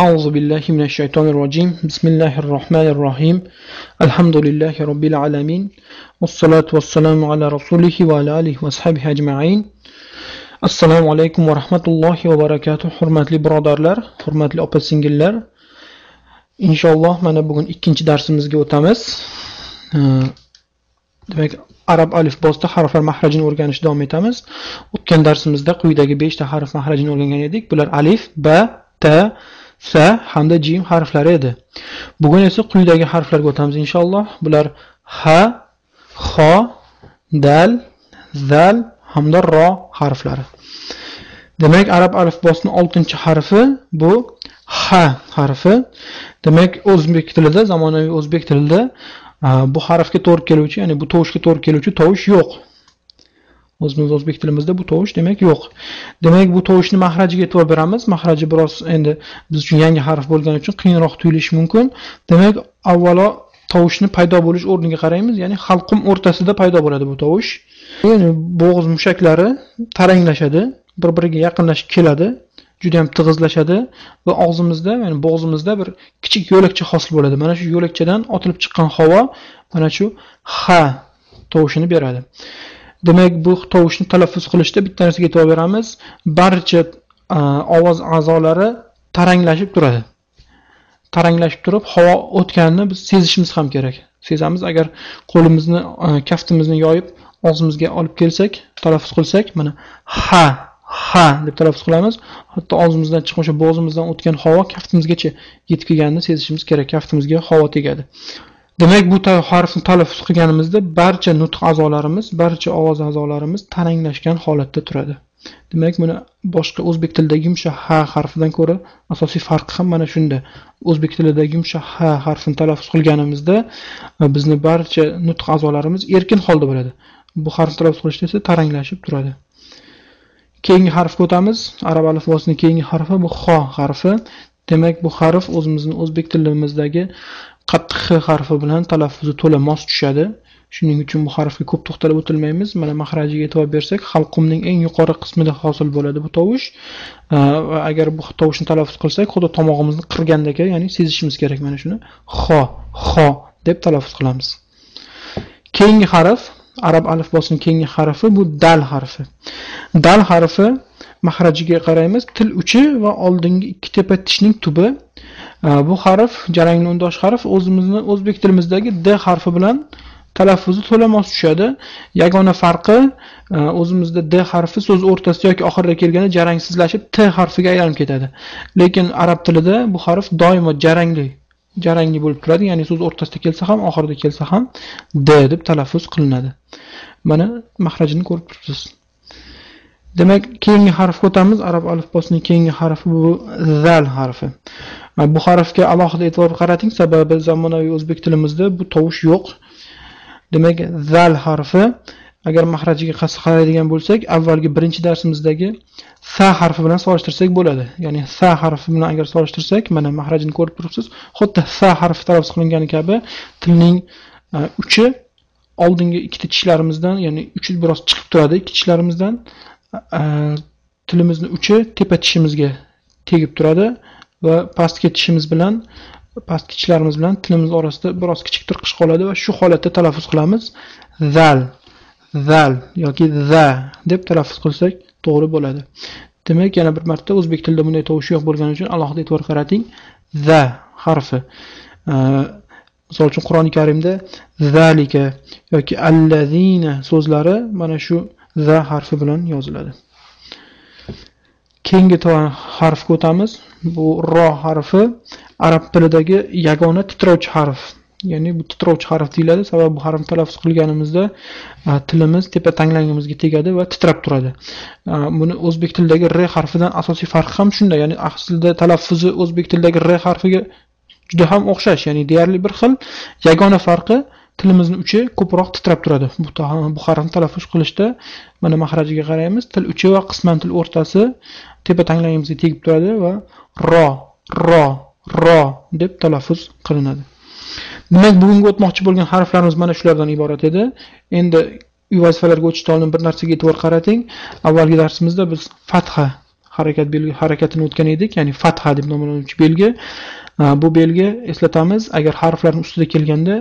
أعوذ بالله من الشيطان الرجيم بسم الله الرحمن الرحيم الحمد لله رب العالمين والصلاة والسلام على رسوله وعلى آله وصحبه أجمعين Assalomu alaykum va rahmatullohi va barakatuh. Hurmatli birodarlar, hurmatli opa-singillar. Inshaalloh mana bugun ikkinchi darsimizga o'tamiz. Demak, arab alifbosida harflar mahrajini o'rganishni davom etamiz. O'tgan darsimizda quyidagi 5 ta harf mahrajini o'rgangan edik. Bular alif, ba, ta, sa hamda jim harflari edi. Bugun esa quyidagi harflarga o'tamiz inshaalloh. Bular ha, xo, dal, zal hamda ro harflari. Demak, arab alifbosining 6-harfi bu ha harfi. Demak, o'zbek tilida, zamonaviy o'zbek tilida bu harfga to'g'ri keluvchi, ya'ni bu tovushga to'g'ri keluvchi tovush yo'q. O'zbek tilimizda bu tovush demak yo'q. Demak, bu tovushni mahrajiga e'tibor beramiz. Mahraji biroz endi biz uchun yangi harf bo'lgani uchun qiyinroq tuyulishi mumkin. Demak, avvalo tovushni paydo bo'lish o'rniga qaraymiz, ya'ni halqum o'rtasida paydo bo'ladi bu tovush. Ya'ni bo'g'iz mushaklari taranglashadi, bir-biriga yaqinlashib keladi, juda ham tig'izlashadi va og'zimizda, ya'ni bo'g'zimizda bir kichik yo'lakcha hosil bo'ladi. Mana shu yo'lakchadan otilib chiqqan havo mana shu ha tovushini beradi. Demak, bu tovushni talaffuz qilishda bitta narsaga e'tibor beramiz. Barcha ovoz a'zolari taranglashib turadi. Taranglashib turib, havo o'tganini biz sezishimiz ham kerak. Sezamiz, agar qo'limizni, kaftimizni yoyib og'zimizga olib kelsak, talaffuz qilsak, mana ha deb talaffuz qilamiz. Hatto og'zimizdan chiqqan o'sha bo'g'zimizdan o'tgan havo kaftimizgacha yetib kelganini sezishimiz kerak. Kaftimizga havo tegadi. Demak, bu harfni talaffuz qilganimizda barcha nutq a'zolarimiz, barcha ovoz a'zolarimiz taranglashgan holatda turadi. Demak, buni boshqa o'zbek tilidagi yumshoq ha harfidan ko'ra asosiy farqi ham mana shunda. O'zbek tilidagi yumshoq ha harfini talaffuz qilganimizda bizni barcha nutq a'zolarimiz erkin holda bo'ladi. Bu harfni talaffuz qilishda esa taranglashib turadi. Keyingi harfga o'tamiz. Arab alifbosining keyingi harfi bu xo harfi. Demak, bu harf o'zimizning o'zbek tilimizdagi qattiq x harfi bilan talaffuzi to'la mos tushadi. Shuning uchun bu harfga ko'p to'xtalib o'tilmaymiz. Mana mahrajiga e'tibor bersak, halqumning eng yuqori qismida hosil bo'ladi bu tovush. Va agar bu tovushni talaffuz qilsak, xuddi tomog'imizni qirgandek, ya'ni sezishimiz kerak mana shuni. Xo deb talaffuz qilamiz. Keyingi harf, arab alifbosining keyingi harfi bu dal harfi. Dal harfi mahrajiga qaraymiz. Til uchi va oldingi ikki tepa tishning tubi. Bu harf jarangli undosh harf o'zimizning o'zbek tilimizdagi d harfi bilan talaffuzi to'la mos tushadi. Yagona farqi o'zimizda d harfi so'z o'rtasida yoki oxirida kelganda jarangsizlashib t harfiga aylanib ketadi. Lekin arab tilida bu harf doimo jarangli bo'lib turadi, ya'ni so'z o'rtasida kelsa ham, oxirida kelsa ham d deb talaffuz qilinadi. Mana mahrajini ko'rib turibsiz. Demak, keyingi harfga o'tamiz. Arab alifbosining keyingi harfi bu zal harfi. Bu harfga alohida e'tibor qarating, sababi zamonaviy o'zbek tilimizda bu tovush yo'q. Demak, zal harfi agar mahrajiga qaraydigan bo'lsak, avvalgi birinchi darsimizdagi sa harfi bilan solishtirsak bo'ladi. Ya'ni sa harfi bilan agar solishtirsak, mana mahrajini ko'rib turibsiz. Xuddi sa harfi talaffuz qilingani kabi tilning uchi oldingi ikkita tishlarimizdan, ya'ni uchi biroz chiqib turadi ikki tishlarimizdan. Tilimizning uchi tepa tishimizga tegib turadi va pastki tishimiz bilan, pastki tishlarimiz bilan tilimiz orasida biroz kichik tirqish qoladi va shu holatda talaffuz qilamiz. Zal yoki za deb talaffuz qilsak to'g'ri bo'ladi. Demak, yana bir marta o'zbek tilida bunday tovush yo'q bo'lgani uchun alohida e'tibor qarating. Za harfi. Misol uchun Qur'oni Karimda zalika yoki allazina so'zlari mana shu za harfi bilan yoziladi. Keyingi harfga o'tamiz. Bu ro harfi arab tilidagi yagona titrovchi harf. Ya'ni bu titrovchi harf deyiladi, sababi bu harfni talaffuz qilganimizda tilimiz tepa tanglangimizga tegadi va titrab turadi. Buni o'zbek tilidagi r harfidan asosiy farqi ham shunda, ya'ni aslida talaffuzi o'zbek tilidagi r harfiga juda ham o'xshash, ya'ni deyarli bir xil. Yagona farqi tilimizning uchi ko'proq titrab turadi. Bu harfni talaffuz qilishda mana mahrajiga qaraymiz. Til uchi va qisman til o'rtasi tepa tanglangimizga tegib turadi va ro deb talaffuz qilinadi. Demak, bugungi o'tmoqchi bo'lgan harflarimiz mana shulardan iborat edi. Endi vazifalarga o'tishdan oldin bir narsaga e'tibor qarating. Avvalgi darsimizda biz fatha harakatini o'tgan edik, ya'ni fatha deb nomlanuvchi belgi. Bu belgi eslatamiz, agar harflarning ustida kelganda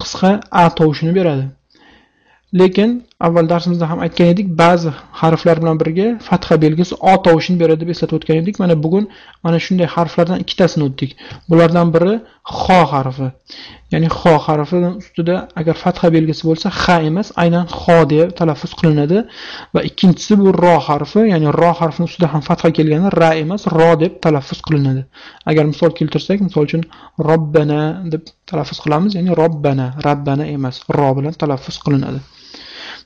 qisqa a tovushini beradi. Lekin avval darsimizda ham aytgan edik, ba'zi harflar bilan birga fatha belgisi o tovushini beradi deb eslatib o'tgan edik. Mana bugun mana shunday harflardan ikkitasini o'tdik. Bulardan biri xo harfi. Ya'ni xo harfining ustida agar fatha belgisi bo'lsa, xa emas, aynan xo deb talaffuz qilinadi va ikkinchisi bu ro harfi, ya'ni ro harfining ustida ham fatha kelganda ra emas, ro deb talaffuz qilinadi. Agar misol keltirsak, misol uchun robbana deb talaffuz qilamiz, ya'ni robbana, rabbana emas, ro bilan talaffuz qilinadi.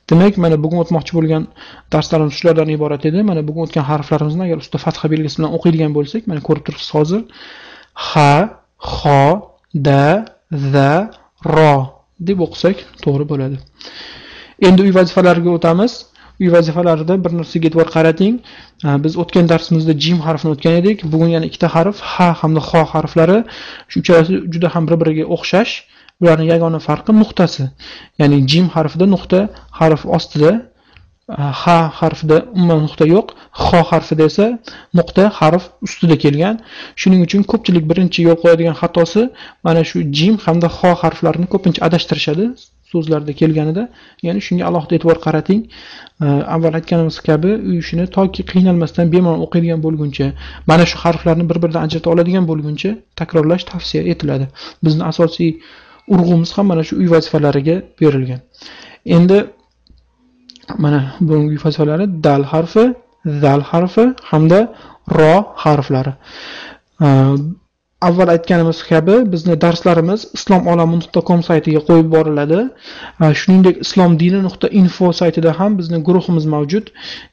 Demak, mana bugun o'tmoqchi bo'lgan darslarimiz shulardan iborat edi. Mana bugun o'tgan harflarimizni agar ustida fatha belgisi bilan o'qiydigan bo'lsak, mana ko'rib turibsiz hozir. Ha, xo, da, za, ro deb o'qisak to'g'ri bo'ladi. Endi uy vazifalariga o'tamiz. Uy vazifalarida bir narsaga e'tibor qarating. Biz o'tgan darsimizda jim harfini o'tgan edik. Bugun yana ikkita harf, ha hamda xo harflari. Shu uchalasi juda ham bir-biriga o'xshash. Ularning yagona farqi nuqtasi. Ya'ni jim harfida nuqta harf ostida, ha harfida umuman nuqta yo'q, xo harfida esa nuqta harf ustida kelgan. Shuning uchun ko'pchilik birinchi yo'l qo'yadigan xatosi mana shu jim hamda xo harflarini ko'pincha adashtirishadi so'zlarda kelganida. Ya'ni shunga alohida e'tibor qarating. Avval aytganimiz kabi uy ishini toki qiynalmasdan bemalol o'qiydigan bo'lguncha, mana shu harflarni bir-biridan ajrata oladigan bo'lguncha takrorlash tavsiya etiladi. Bizning asosiy urg'umiz ham mana shu uy vazifalariga berilgan. Endi mana bu uy vazifalari dal harfi, zal harfi hamda ro harflari. Avval aytganimiz kabi bizning darslarimiz islomolami.com saytiga qo'yib boriladi. Shuningdek islomdini.info saytida ham bizning guruhimiz mavjud.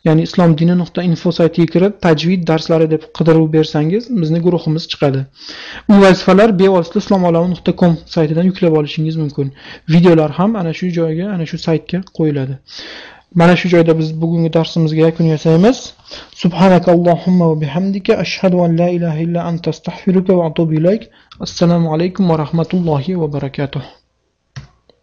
Ya'ni islomdini.info saytiga kirib tajvid darslari deb qidiruv bersangiz bizning guruhimiz chiqadi. Bu vazifalar bevosita islomolami.com saytidan yuklab olishingiz mumkin. Videolar ham ana shu joyga, ana shu saytga qo'yiladi. Mana shu joyda biz bugungi darsimizga yakun yasaymiz. Subhanakallohumma va bihamdika ashhadu an la ilaha illa anta astaghfiruka va atubu ilayk. Assalomu alaykum va rahmatullohi va barakatuh.